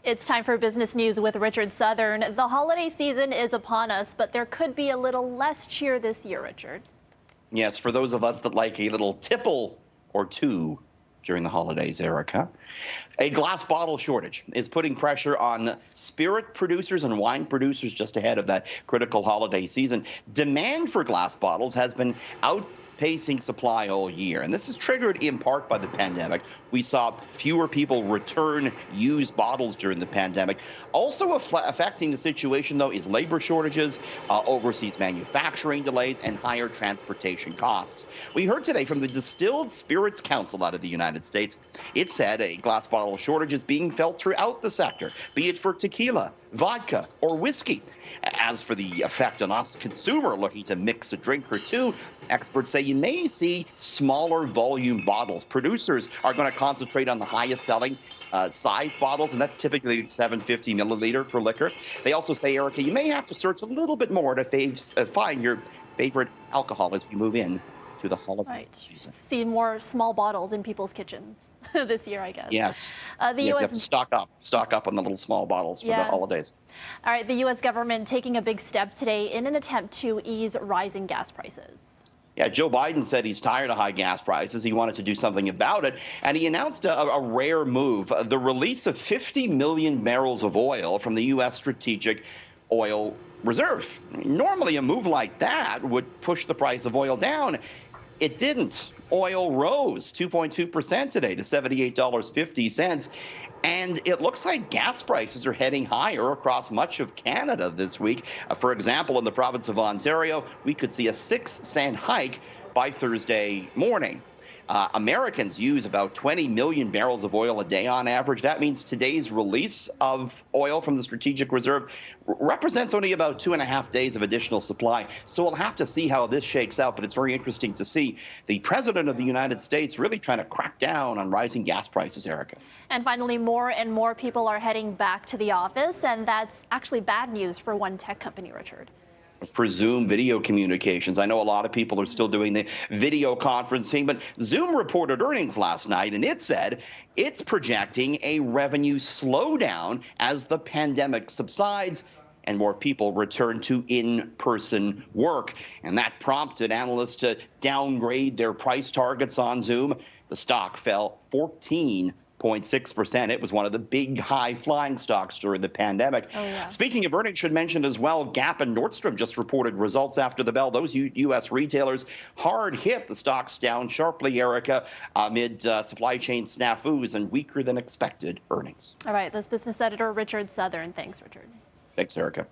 It's time for business news with Richard Southern. The holiday season is upon us, but there could be a little less cheer this year, Richard. Yes, for those of us that like a little tipple or two during the holidays, Erica. A glass bottle shortage is putting pressure on spirit producers and wine producers just ahead of that critical holiday season. Demand for glass bottles has been outpacing supply all year, and this is triggered in part by the pandemic. We saw fewer people return used bottles during the pandemic. Also affecting the situation, though, is labor shortages, overseas manufacturing delays, and higher transportation costs. We heard today from the Distilled Spirits Council out of the United States. It said a glass bottle shortage is being felt throughout the sector, be it for tequila, vodka, or whiskey. As for the effect on us consumer looking to mix a drink or two, experts say you may see smaller volume bottles. Producers are going to concentrate on the highest selling size bottles, and that's typically 750 milliliter for liquor. They also say, Erica, you may have to search a little bit more to find your favorite alcohol as we move in to the holiday season. See more small bottles in people's kitchens this year, I guess. Yes. The You U.S. have to stock up on the little small bottles for the holidays. All right, the U.S. government taking a big step today in an attempt to ease rising gas prices. Yeah, Joe Biden said he's tired of high gas prices. He wanted to do something about it, and he announced a rare move, the release of 50 million barrels of oil from the U.S. Strategic Oil Reserve. Normally, a move like that would push the price of oil down. It didn't. Oil rose 2.2% today to $78.50. And it looks like gas prices are heading higher across much of Canada this week. For example, in the province of Ontario, we could see a 6-cent hike by Thursday morning. Americans use about 20 million barrels of oil a day on average. That means today's release of oil from the Strategic Reserve represents only about 2.5 days of additional supply. So we'll have to see how this shakes out. But it's very interesting to see the president of the United States really trying to crack down on rising gas prices, Erica. And finally, more and more people are heading back to the office, and that's actually bad news for one tech company, Richard. For Zoom video communications. I know a lot of people are still doing the video conferencing, but Zoom reported earnings last night, and it said it's projecting a revenue slowdown as the pandemic subsides and more people return to in-person work. And that prompted analysts to downgrade their price targets on Zoom. The stock fell 14.6%. It was one of the big high-flying stocks during the pandemic. Oh, yeah. Speaking of earnings, should mention as well, Gap and Nordstrom just reported results after the bell. Those U.S. retailers hard hit. The stocks down sharply, Erica, amid supply chain snafus and weaker than expected earnings. All right, this business editor Richard Southern. Thanks, Richard. Thanks, Erica.